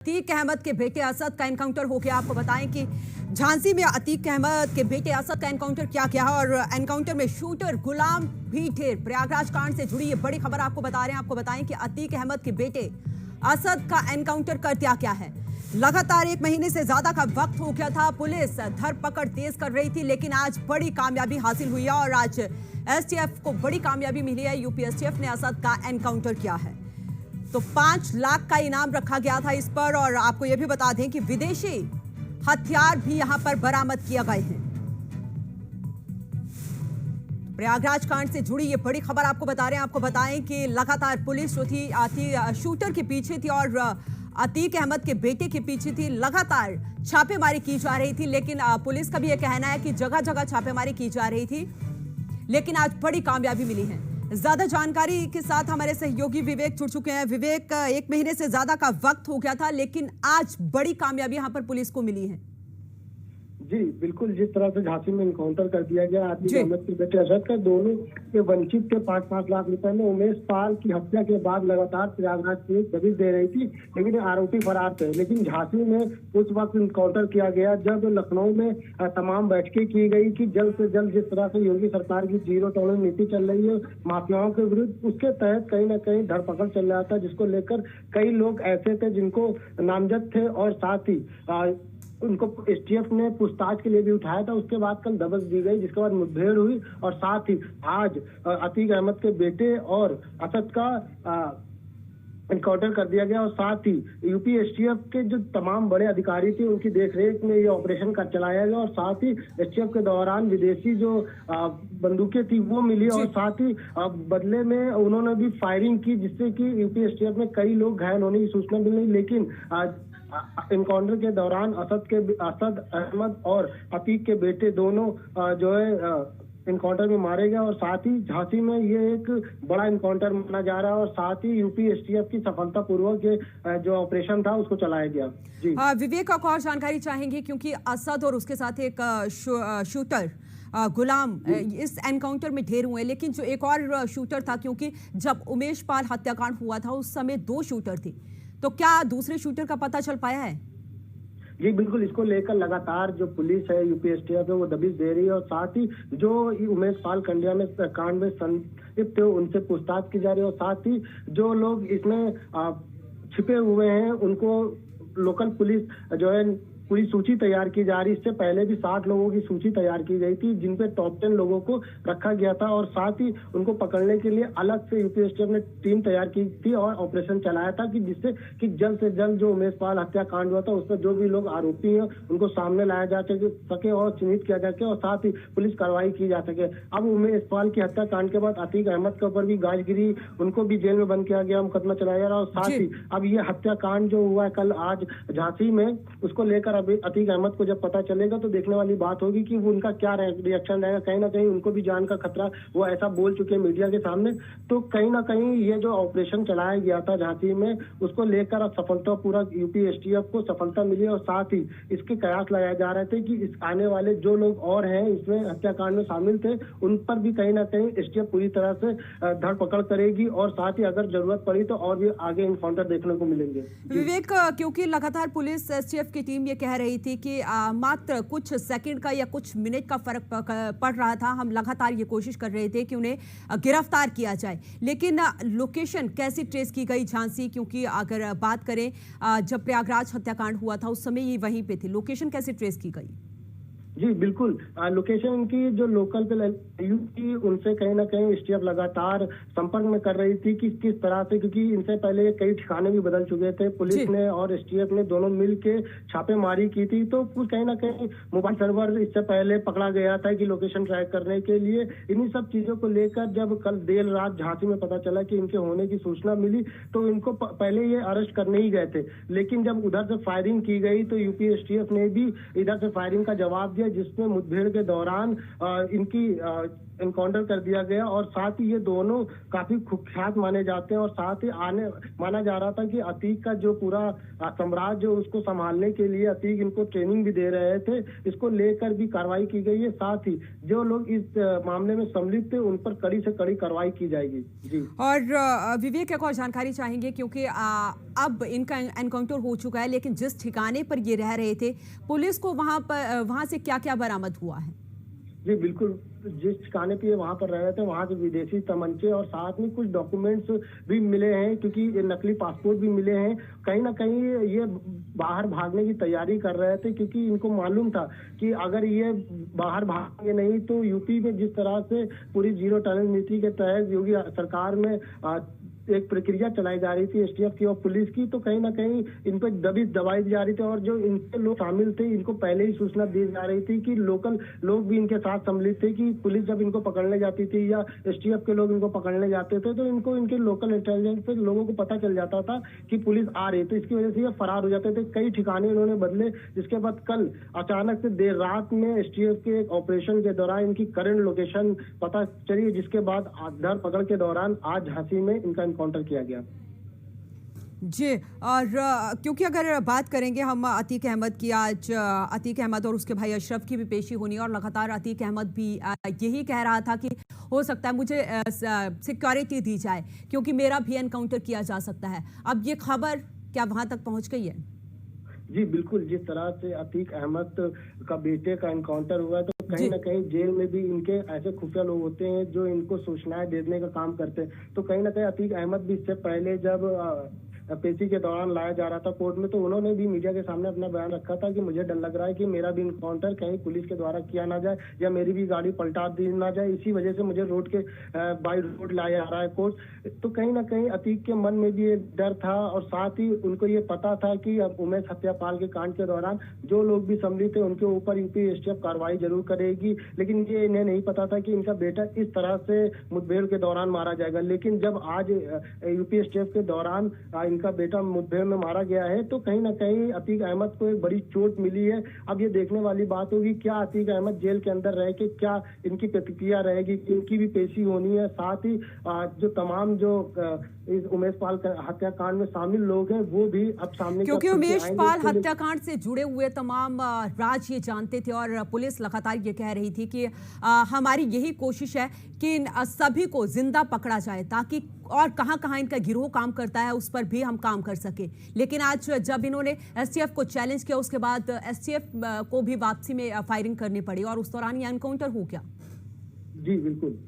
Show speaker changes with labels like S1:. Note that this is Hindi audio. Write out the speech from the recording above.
S1: अतीक अहमद के बेटे असद का एनकाउंटर हो गया। आपको बताएं कि झांसी में अतीक अहमद के बेटे असद का एनकाउंटर किया गया और एनकाउंटर में शूटर गुलाम भी ढेर। प्रयागराज कांड से जुड़ी ये बड़ी खबर आपको बता रहे हैं। आपको बताएं कि अतीक अहमद के बेटे असद का एनकाउंटर कर दिया गया है। लगातार 1 महीने से ज्यादा का वक्त हो गया था। पुलिस धरपकड़ तेज कर रही थी, लेकिन आज बड़ी कामयाबी हासिल हुई है और आज एसटीएफ को बड़ी कामयाबी मिली है। यूपी एसटीएफ ने असद का एनकाउंटर किया है। तो 5 लाख का इनाम रखा गया था इस पर। और आपको यह भी बता दें कि विदेशी हथियार भी यहां पर बरामद किए गए हैं। प्रयागराज कांड से जुड़ी ये बड़ी खबर आपको बता रहे हैं। आपको बताएं कि लगातार पुलिस जो थी शूटर के पीछे थी और अतीक अहमद के बेटे के पीछे थी। लगातार छापेमारी की जा रही थी, लेकिन पुलिस का भी यह कहना है कि जगह जगह छापेमारी की जा रही थी, लेकिन आज बड़ी कामयाबी मिली है। ज्यादा जानकारी के साथ हमारे सहयोगी विवेक जुड़ चुके हैं। विवेक, 1 महीने से ज्यादा का वक्त हो गया था, लेकिन आज बड़ी कामयाबी यहां पर पुलिस को मिली है।
S2: जी बिल्कुल, जिस तरह से झांसी में इनकाउंटर कर दिया गया अतीक अहमद के बेटे असद का, दोनों के वंचित के 5-5 लाख रुपए में उमेश पाल की हत्या के बाद लगातार प्रयागराज पुलिस दबिश दे रही थी, लेकिन आरोपी फरार थे। लेकिन झांसी में उस वक्त इनकाउंटर किया गया जब लखनऊ में तमाम बैठकें की गई कि जल्द से जल्द जिस तरह से योगी सरकार की जीरो टॉलरेंस नीति चल रही है माफियाओं के विरुद्ध, उसके तहत कहीं ना कहीं धरपकड़ चल रहा था, जिसको लेकर कई लोग ऐसे थे जिनको नामजद थे और साथ ही उनको एसटीएफ ने पूछताछ के लिए भी उठाया था। उसके बाद कल दबिश दी गई, जिसके बाद मुठभेड़ हुई और साथ ही आज अतीक अहमद के बेटे और असद का एनकाउंटर कर दिया गया और साथ ही यूपी एसटीएफ के जो तमाम बड़े अधिकारी थे उनकी देखरेख में ये ऑपरेशन कर चलाया गया और साथ ही एसटीएफ के दौरान विदेशी जो बंदूकें थी वो मिली और साथ ही बदले में उन्होंने भी फायरिंग की, जिससे कि यूपी एसटीएफ में कई लोग घायल होने की सूचना मिली। लेकिन एनकाउंटर के दौरान असद अहमद और अतीक के बेटे दोनों जो है एनकाउंटर में मारे गए और साथ ही झांसी में ये एक बड़ा एनकाउंटर माना जा रहा है और साथ ही यूपी एसटीएफ की सफलतापूर्वक जो ऑपरेशन था उसको चलाया गया। जी
S1: विवेक, का और जानकारी चाहेंगे क्योंकि असद और उसके साथ एक शूटर गुलाम इस एनकाउंटर में ढेर हुए, लेकिन जो एक और शूटर था, क्योंकि जब उमेश पाल हत्याकांड हुआ था उस समय 2 शूटर थे, तो क्या दूसरे शूटर का पता चल पाया है?
S2: जी बिल्कुल, इसको लेकर लगातार जो पुलिस है यूपी एसटीएफ है वो दबिश दे रही है और साथ ही जो उमेश पाल कंडिया में कांड में संलिप्त थे उनसे पूछताछ की जा रही है और साथ ही जो लोग इसमें छिपे हुए हैं उनको लोकल पुलिस जो है पूरी सूची तैयार की जा रही है। इससे पहले भी 60 लोगों की सूची तैयार की गई थी, जिनपे टॉप 10 लोगों को रखा गया था और साथ ही उनको पकड़ने के लिए अलग से यूपी एसटीएफ ने टीम तैयार की थी और ऑपरेशन चलाया था कि जिससे कि जल्द से जल्द जो उमेश पाल हत्याकांड हुआ था उसमें जो भी लोग आरोपी हैं उनको सामने लाया जा सके और चिन्हित किया जा सके और साथ ही पुलिस कार्रवाई की जा सके। अब उमेश पाल की हत्याकांड के बाद अतीक अहमद के ऊपर भी गाज गिरी, उनको भी जेल में बंद किया गया, मुकदमा चलाया जा रहा और साथ ही अब ये हत्याकांड जो हुआ है कल आज झांसी में, उसको लेकर अतीक अहमद को जब पता चलेगा तो देखने वाली बात होगी कि वो उनका क्या रिएक्शन रहेगा। कहीं ना कहीं उनको भी जान का खतरा, वो ऐसा बोल चुके हैं मीडिया के सामने। तो कहीं ना कहीं ये जो ऑपरेशन चलाया गया था झांसी में, उसको लेकर अब सफलतापूर्वक यूपी एसटीएफ को सफलता मिली और साथ ही इसके कयास लगाए जा रहे थे कि इस आने वाले जो लोग और हैं इसमें हत्याकांड में शामिल थे उन पर भी कहीं ना कहीं एसटीएफ पूरी तरह से धरपकड़ करेगी और साथ ही अगर जरूरत पड़ी तो और भी आगे इनकाउंटर देखने को मिलेंगे।
S1: विवेक, क्योंकि लगातार पुलिस एसटीएफ की टीम ये कह रही थी कि मात्र कुछ सेकंड का या कुछ मिनट का फर्क पड़ रहा था, हम लगातार ये कोशिश कर रहे थे कि उन्हें गिरफ्तार किया जाए, लेकिन लोकेशन कैसी ट्रेस की गई झांसी? क्योंकि अगर बात करें जब प्रयागराज हत्याकांड हुआ था उस समय ये वहीं पे थे, लोकेशन कैसे ट्रेस की गई?
S2: जी बिल्कुल, लोकेशन की जो लोकल पे थी उनसे कहीं ना कहीं एसटीएफ लगातार संपर्क में कर रही थी कि किस तरह से, क्योंकि इनसे पहले कई ठिकाने भी बदल चुके थे। पुलिस ने और एसटीएफ ने दोनों मिल के छापेमारी की थी, तो कहीं ना कहीं मोबाइल सर्वर इससे पहले पकड़ा गया था कि लोकेशन ट्रैक करने के लिए। इन्हीं सब चीजों को लेकर जब कल देर रात झांसी में पता चला कि इनके होने की सूचना मिली तो इनको पहले ये अरेस्ट करने ही गए थे, लेकिन जब उधर से फायरिंग की गई तो यूपी एसटीएफ ने भी इधर से फायरिंग का जवाब दिया, है जिसमें मुठभेड़ के दौरान इनकी एनकाउंटर कर दिया गया, और साथ ही ये दोनों काफी कुख्यात माने जाते हैं। और साथ ही माना जा रहा था कि अतीक का जो पूरा साम्राज्य उसको संभालने के लिए अतीक इनको ट्रेनिंग भी दे रहे थे। इसको लेकर भी कार्रवाई की गई है। साथ ही जो लोग इस मामले में सम्मिलित थे उन पर कड़ी से कड़ी कार्रवाई की जाएगी। जी।
S1: और विवेक एक और जानकारी चाहेंगे, क्योंकि अब इनका एनकाउंटर हो चुका है, लेकिन जिस ठिकाने पर ये रह रहे थे पुलिस को वहां से क्या क्या बरामद हुआ है?
S2: जी बिल्कुल, जिस ठिकाने पे वहां पर रह रहे थे वहां से विदेशी तमंचे और साथ में कुछ डॉक्यूमेंट्स भी मिले हैं, क्योंकि ये नकली पासपोर्ट भी मिले हैं। कहीं ना कहीं ये बाहर भागने की तैयारी कर रहे थे, क्योंकि इनको मालूम था कि अगर ये बाहर भागेंगे नहीं तो यूपी में जिस तरह से पूरी जीरो टॉलरेंस नीति के तहत योगी सरकार में एक प्रक्रिया चलाई जा रही थी एसटीएफ की और पुलिस की, तो कहीं ना कहीं इन पर दबिश दबाई जा रही थी। और जो इनके लोग शामिल थे इनको पहले ही सूचना दी जा रही थी कि लोकल लोग भी इनके साथ सम्मिलित थे कि पुलिस जब इनको पकड़ने जाती थी या एसटीएफ के लोग इनको पकड़ने जाते थे तो इनको इनके लोकल इंटेलिजेंस से लोगों को पता चल जाता था कि पुलिस आ रही, तो इसकी वजह से ये फरार हो जाते थे। कई ठिकाने इन्होंने बदले, जिसके बाद कल अचानक से देर रात में एसटीएफ के ऑपरेशन के दौरान इनकी करंट लोकेशन पता चली, जिसके बाद धर पकड़ के दौरान आज झांसी में इनका एनकाउंटर किया गया।
S1: जी, और क्योंकि अगर बात करेंगे हम अतीक अहमद की, आज अतीक अहमद और उसके भाई अशरफ की भी पेशी होनी है, और लगातार अतीक अहमद भी यही कह रहा था कि हो सकता है मुझे सिक्योरिटी दी जाए क्योंकि मेरा भी एनकाउंटर किया जा सकता है। अब ये खबर क्या वहां तक पहुंच गई है?
S2: जी बिल्कुल, जिस तरह से अतीक अहमद का बेटे का एनकाउंटर हुआ है तो कहीं ना कहीं जेल में भी इनके ऐसे खुफिया लोग होते हैं जो इनको सूचनाएं देने का काम करते हैं। तो कहीं ना कहीं अतीक अहमद भी इससे पहले जब पेशी के दौरान लाया जा रहा था कोर्ट में, तो उन्होंने भी मीडिया के सामने अपना बयान रखा था कि मुझे डर लग रहा है कि मेरा भी इनकाउंटर कहीं पुलिस के द्वारा किया ना जाए या मेरी भी गाड़ी पलटा दी ना जाए, इसी वजह से मुझे रोड के बाई रोड लाया जा रहा है कोर्ट। तो कहीं ना कहीं अतीक के मन में भी एक डर था, और साथ ही उनको ये पता था कि अब उमेश हत्यापाल के कांड के दौरान जो लोग भी सम्मिलित थे उनके ऊपर यूपी एसटीएफ कार्रवाई जरूर करेगी, लेकिन ये इन्हें नहीं पता था कि इनका बेटा इस तरह से मुठभेड़ के दौरान मारा जाएगा। लेकिन जब आज यूपी एसटीएफ के दौरान इनका बेटा मुठभेड़ में मारा गया है तो कहीं ना कहीं अतीक अहमद को एक बड़ी चोट मिली है। अब ये देखने वाली बात होगी क्या अतीक अहमद जेल के अंदर रह के क्या इनकी प्रतिक्रिया रहेगी, इनकी भी पेशी होनी है। साथ ही जो तमाम जो इस उमेश पाल हत्याकांड में शामिल लोग हैं वो भी अब सामने,
S1: क्योंकि उमेश पाल हत्याकांड से जुड़े हुए तमाम राज ये जानते थे और पुलिस लगातार ये कह रही थी कि हमारी यही कोशिश है कि इन सभी को जिंदा पकड़ा जाए ताकि और कहां इनका गिरोह काम करता है उस पर भी हम काम कर सके। लेकिन आज जब इन्होंने एसटीएफ को चैलेंज किया उसके बाद एसटीएफ को भी वापसी में फायरिंग करनी पड़ी और उस दौरान ये एनकाउंटर हो गया।
S2: जी बिल्कुल।